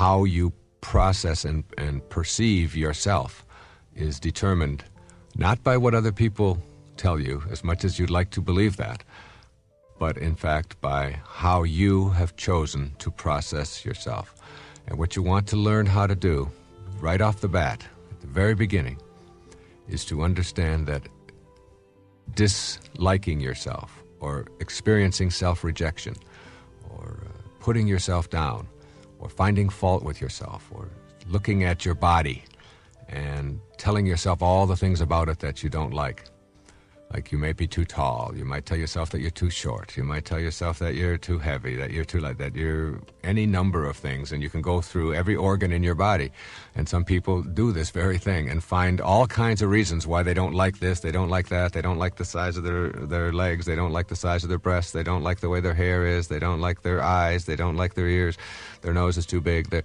how you process and perceive yourself is determined not by what other people tell you, as much as you'd like to believe that, but in fact by how you have chosen to process yourself. And what you want to learn how to do right off the bat, at the very beginning, is to understand that disliking yourself or experiencing self-rejection or putting yourself down or finding fault with yourself or looking at your body and telling yourself all the things about it that you don't like. Like you may be too tall, you might tell yourself that you're too short, you might tell yourself that you're too heavy, that you're too light, that you're any number of things, and you can go through every organ in your body. And some people do this very thing and find all kinds of reasons why they don't like this, they don't like that, they don't like the size of their legs, they don't like the size of their breasts, they don't like the way their hair is, they don't like their eyes, they don't like their ears, their nose is too big.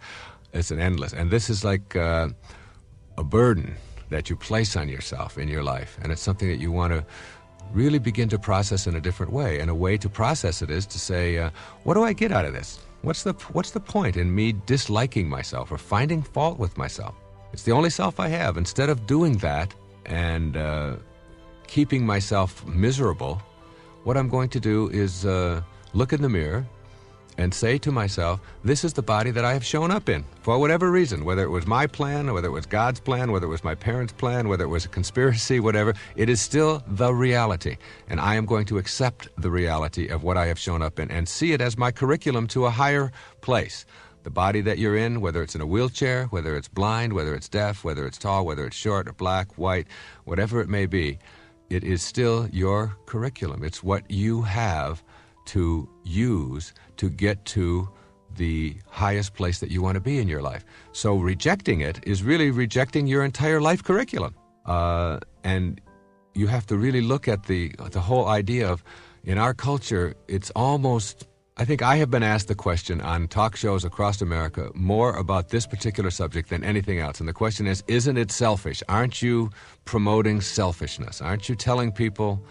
It's an endless. And this is like a burden that you place on yourself in your life, and it's something that you want to really begin to process in a different way. And a way to process it is to say, what do I get out of this? What's the point in me disliking myself or finding fault with myself? It's the only self I have. Instead of doing that and keeping myself miserable, what I'm going to do is look in the mirror and say to myself, this is the body that I have shown up in, for whatever reason, whether it was my plan, or whether it was God's plan, whether it was my parents' plan, whether it was a conspiracy, whatever, it is still the reality. And I am going to accept the reality of what I have shown up in and see it as my curriculum to a higher place. The body that you're in, whether it's in a wheelchair, whether it's blind, whether it's deaf, whether it's tall, whether it's short or black, white, whatever it may be, it is still your curriculum. It's what you have to use to get to the highest place that you want to be in your life. So rejecting it is really rejecting your entire life curriculum. And you have to really look at the whole idea of, in our culture, it's almost, I think I have been asked the question on talk shows across America more about this particular subject than anything else. And the question is, isn't it selfish? Aren't you promoting selfishness? Aren't you telling people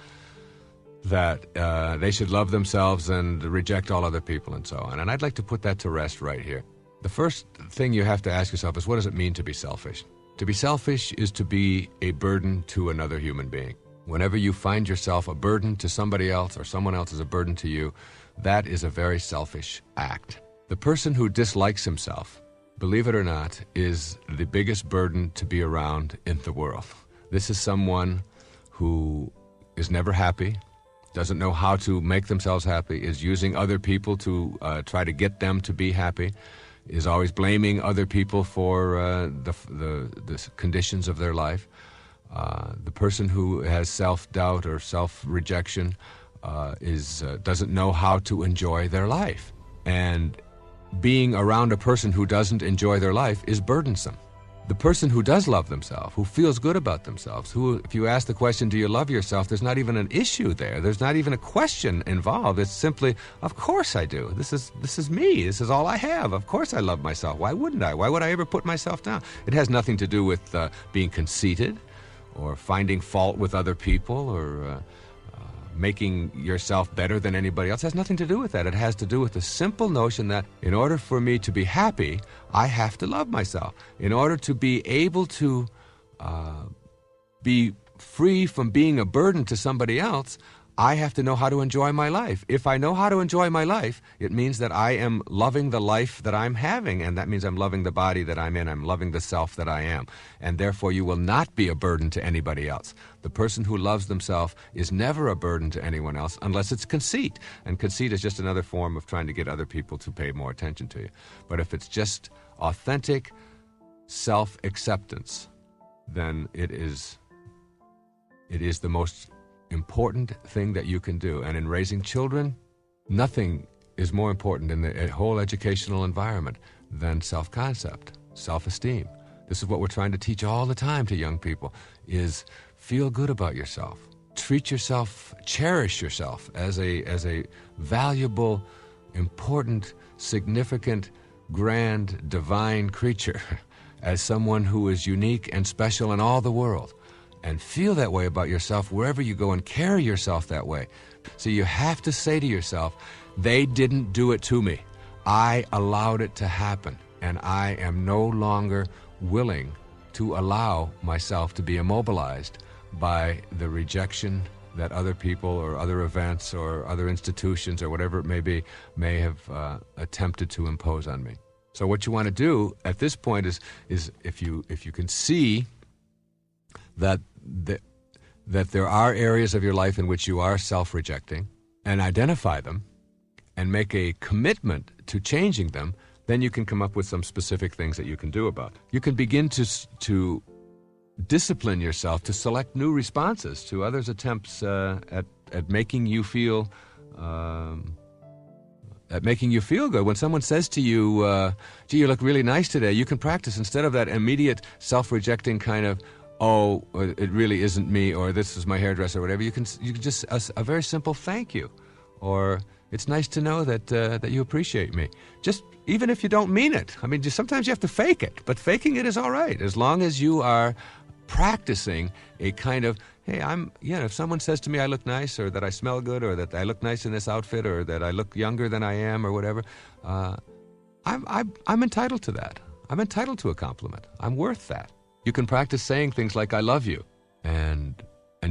that they should love themselves and reject all other people and so on? And I'd like to put that to rest right here. The first thing you have to ask yourself is, what does it mean to be selfish? To be selfish is to be a burden to another human being. Whenever you find yourself a burden to somebody else or someone else is a burden to you, that is a very selfish act. The person who dislikes himself, believe it or not, is the biggest burden to be around in the world. This is someone who is never happy, doesn't know how to make themselves happy, is using other people to try to get them to be happy, is always blaming other people for the conditions of their life. The person who has self-doubt or self-rejection doesn't know how to enjoy their life. And being around a person who doesn't enjoy their life is burdensome. The person who does love themselves, who feels good about themselves, who, if you ask the question, do you love yourself, there's not even an issue there. There's not even a question involved. It's simply, of course I do. This is me. This is all I have. Of course I love myself. Why wouldn't I? Why would I ever put myself down? It has nothing to do with being conceited or finding fault with other people or making yourself better than anybody else. It has nothing to do with that. It has to do with the simple notion that in order for me to be happy, I have to love myself. In order to be able to be free from being a burden to somebody else, I have to know how to enjoy my life. If I know how to enjoy my life, it means that I am loving the life that I'm having, and that means I'm loving the body that I'm in. I'm loving the self that I am. And therefore, you will not be a burden to anybody else. The person who loves themselves is never a burden to anyone else unless it's conceit. And conceit is just another form of trying to get other people to pay more attention to you. But if it's just authentic self-acceptance, then it is the most important thing that you can do. And in raising children, nothing is more important in the whole educational environment than self-concept, self-esteem. This is what we're trying to teach all the time to young people, is feel good about yourself. Treat yourself, cherish yourself as a valuable, important, significant, grand, divine creature, as someone who is unique and special in all the world. And feel that way about yourself wherever you go and carry yourself that way. So you have to say to yourself, they didn't do it to me. I allowed it to happen. and I am no longer willing to allow myself to be immobilized by the rejection that other people or other events or other institutions or whatever it may be may have attempted to impose on me. So what you want to do at this point is if you can see that there are areas of your life in which you are self-rejecting, and identify them and make a commitment to changing them, then you can come up with some specific things that you can do about it. You can begin to discipline yourself to select new responses to others' attempts at making you feel good. When someone says to you, "Gee, you look really nice today," you can practice, instead of that immediate self-rejecting kind of, "Oh, it really isn't me," or "This is my hairdresser," or whatever. You can just a very simple thank you, or "It's nice to know that you appreciate me." Just even if you don't mean it. I mean, just sometimes you have to fake it, but faking it is all right as long as you are practicing a kind of, hey, if someone says to me I look nice, or that I smell good, or that I look nice in this outfit, or that I look younger than I am, or whatever, I'm entitled to that. I'm entitled to a compliment. I'm worth that. You can practice saying things like "I love you," and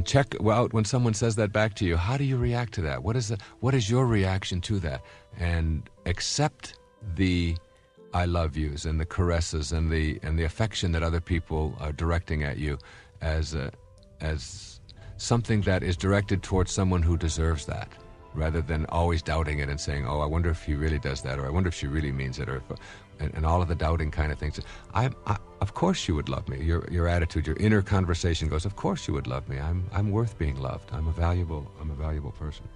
check out when someone says that back to you. How do you react to that? What is your reaction to that? And accept the "I love yous" and the caresses and the affection that other people are directing at you as something that is directed towards someone who deserves that, rather than always doubting it and saying, "Oh, I wonder if he really does that," or "I wonder if she really means it," or and all of the doubting kind of things. Of course you would love me. Your attitude, your inner conversation goes, "Of course you would love me. I'm worth being loved. I'm a valuable person."